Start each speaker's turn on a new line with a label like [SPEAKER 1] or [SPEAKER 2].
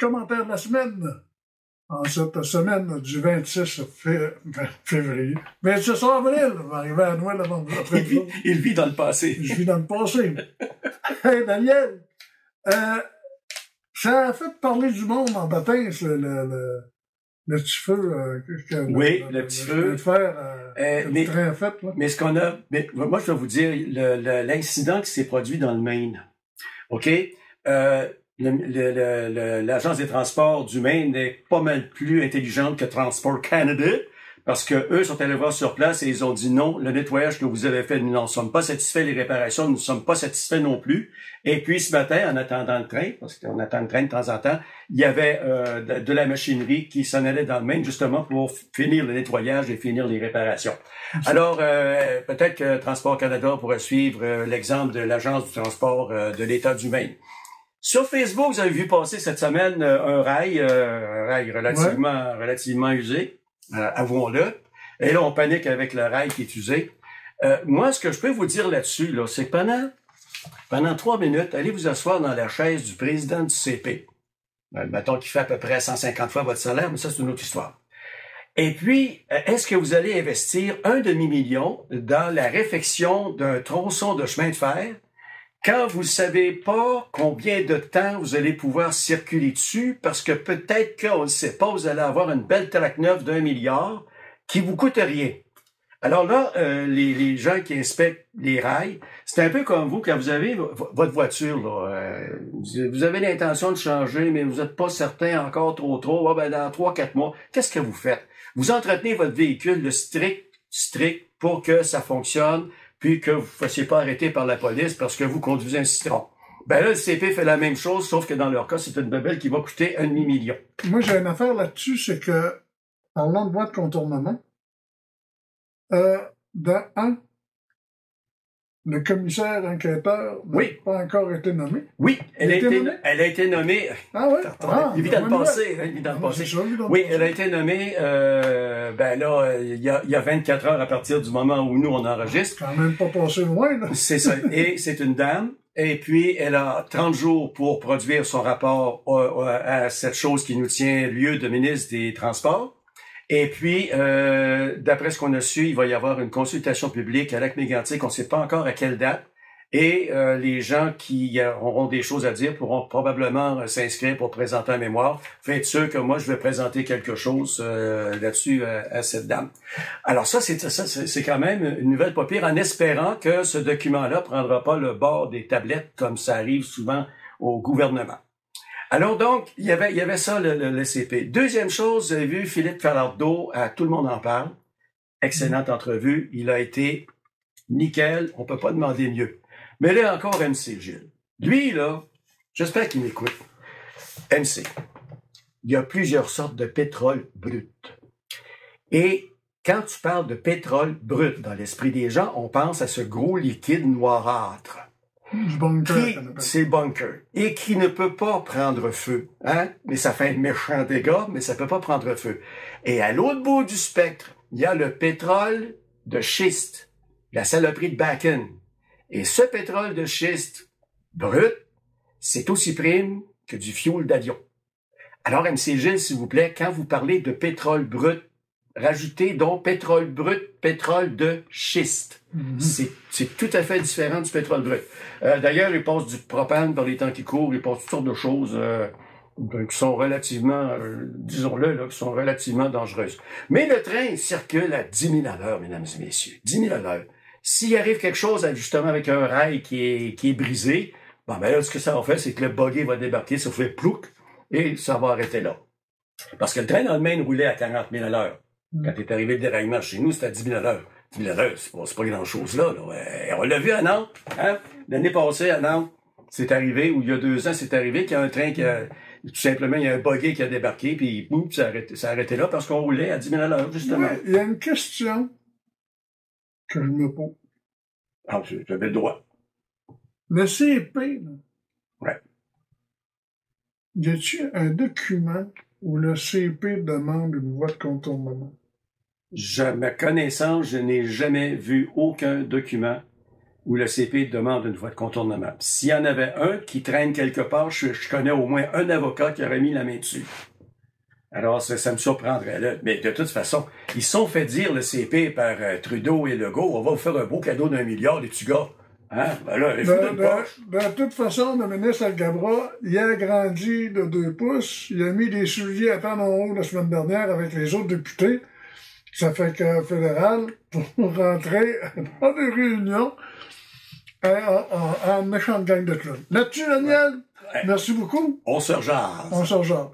[SPEAKER 1] commentaire de la semaine. En cette semaine du 26 février. 26 avril, on va arriver à Noël avant après-midi.
[SPEAKER 2] Il vit dans le passé.
[SPEAKER 1] Je vis dans le passé. Hey, Daniel, ça a fait parler du monde en baptême, le petit feu.
[SPEAKER 2] Oui, le petit feu. Mais ce qu'on a, moi je vais vous dire, l'incident qui s'est produit dans le Maine. OK? L'Agence des transports du Maine est pas mal plus intelligente que Transport Canada, parce que eux sont allés voir sur place et ils ont dit non, le nettoyage que vous avez fait, nous n'en sommes pas satisfaits, les réparations, nous ne sommes pas satisfaits non plus. Et puis ce matin, en attendant le train, parce qu'on attend le train de temps en temps, il y avait de la machinerie qui s'en allait dans le Maine justement pour finir le nettoyage et finir les réparations. Alors, peut-être que Transport Canada pourrait suivre l'exemple de l'Agence du transport de l'État du Maine. Sur Facebook, vous avez vu passer cette semaine un rail relativement usé, avouons-le. Et là, on panique avec le rail qui est usé. Moi, ce que je peux vous dire là-dessus, là, c'est que pendant 3 minutes, allez vous asseoir dans la chaise du président du CP. Mettons qu'il fait à peu près 150 fois votre salaire, mais ça, c'est une autre histoire. Et puis, est-ce que vous allez investir $1,5 million dans la réfection d'un tronçon de chemin de fer quand vous ne savez pas combien de temps vous allez pouvoir circuler dessus, parce que peut-être qu'on ne sait pas, vous allez avoir une belle traque neuve d'1 milliard qui vous coûte rien. Alors là, les gens qui inspectent les rails, c'est un peu comme vous, quand vous avez votre voiture, là, vous avez l'intention de changer, mais vous n'êtes pas certain encore trop. Dans 3-4 mois, qu'est-ce que vous faites? Vous entretenez votre véhicule le strict pour que ça fonctionne, puis que vous ne fassiez pas arrêter par la police parce que vous conduisez un citron. Ben là, le CP fait la même chose, sauf que dans leur cas, c'est une bebelle qui va coûter $1,5 million.
[SPEAKER 1] Moi, j'ai une affaire là-dessus, c'est que, parlant de voie de contournement, le commissaire enquêteur n'a pas encore été nommé.
[SPEAKER 2] Oui, elle a été nommée.
[SPEAKER 1] Ah oui?
[SPEAKER 2] Évidemment le passé. Oui, elle a été nommée, il y a 24 heures à partir du moment où nous, on enregistre.
[SPEAKER 1] Quand même pas passé loin, là.
[SPEAKER 2] C'est ça. Et c'est une dame. Et puis, elle a 30 jours pour produire son rapport à cette chose qui nous tient lieu de ministre des Transports. Et puis, d'après ce qu'on a su, il va y avoir une consultation publique à Lac-Mégantic, on ne sait pas encore à quelle date. Et les gens qui auront des choses à dire pourront probablement s'inscrire pour présenter un mémoire. Faites sûr que moi, je vais présenter quelque chose là-dessus à cette dame. Alors ça, c'est quand même une nouvelle pas pire, en espérant que ce document-là prendra pas le bord des tablettes comme ça arrive souvent au gouvernement. Alors donc, il y avait ça, le CP. Deuxième chose, vous avez vu Philippe Falardeau, à Tout le monde en parle. Excellente entrevue. Il a été nickel. On peut pas demander mieux. Mais là encore, MC Gilles. Lui, là, j'espère qu'il m'écoute. MC, il y a plusieurs sortes de pétrole brut. Et quand tu parles de pétrole brut dans l'esprit des gens, on pense à ce gros liquide noirâtre. C'est bunker. Et qui ne peut pas prendre feu. Hein? Mais ça fait un méchant dégât, mais ça peut pas prendre feu. Et à l'autre bout du spectre, il y a le pétrole de schiste. La saloperie de Bakken. Et ce pétrole de schiste brut, c'est aussi prime que du fioul d'avion. Alors, MC Gilles, s'il vous plaît, quand vous parlez de pétrole brut, rajoutez donc pétrole brut, pétrole de schiste. C'est tout à fait différent du pétrole brut. D'ailleurs, il passe du propane dans les temps qui courent, il passe toutes sortes de choses qui sont relativement, disons-le, là, qui sont relativement dangereuses. Mais le train circule à 10 000 à l'heure, mesdames et messieurs. 10 000 à l'heure. S'il arrive quelque chose, justement, avec un rail qui est brisé, bon, ben là, ce que ça va faire, c'est que le buggy va débarquer, ça fait plouc, et ça va arrêter là. Parce que le train dans le Maine roulait à 40 000 à l'heure. Quand est arrivé le déraillement chez nous, c'était à 10 000 à l'heure. 10 000 à l'heure, c'est pas grand-chose là. On l'a vu à Nantes. Hein? L'année passée, à Nantes, c'est arrivé, ou il y a 2 ans, c'est arrivé qu'il y a un train qui a... Tout simplement, il y a un buggy qui a débarqué, puis boum, ça a arrêté là parce qu'on roulait à 10 000 à l'heure, justement.
[SPEAKER 1] Oui, il y a une question que je me pose.
[SPEAKER 2] Ah, j'avais le droit.
[SPEAKER 1] Le CP, là.
[SPEAKER 2] Ouais.
[SPEAKER 1] Y a-t-il un document où le CP demande une voie de contournement?
[SPEAKER 2] À ma connaissance, je n'ai jamais vu aucun document où le CP demande une voie de contournement. S'il y en avait un qui traîne quelque part, je connais au moins un avocat qui aurait mis la main dessus. Alors, ça me surprendrait là. Mais de toute façon, ils sont fait dire, le CP, par Trudeau et Legault, on va vous faire un beau cadeau d'1 milliard, les petits gars. Hein? Ben là,
[SPEAKER 1] de toute façon, le ministre Alghabra, il a grandi de 2 pouces. Il a mis des souliers à temps en haut la semaine dernière avec les autres députés. Ça fait que fédéral, pour rentrer dans des réunions, en méchante gang de clowns. Là-dessus, Daniel, merci beaucoup.
[SPEAKER 2] On se rejase.
[SPEAKER 1] On se rejase.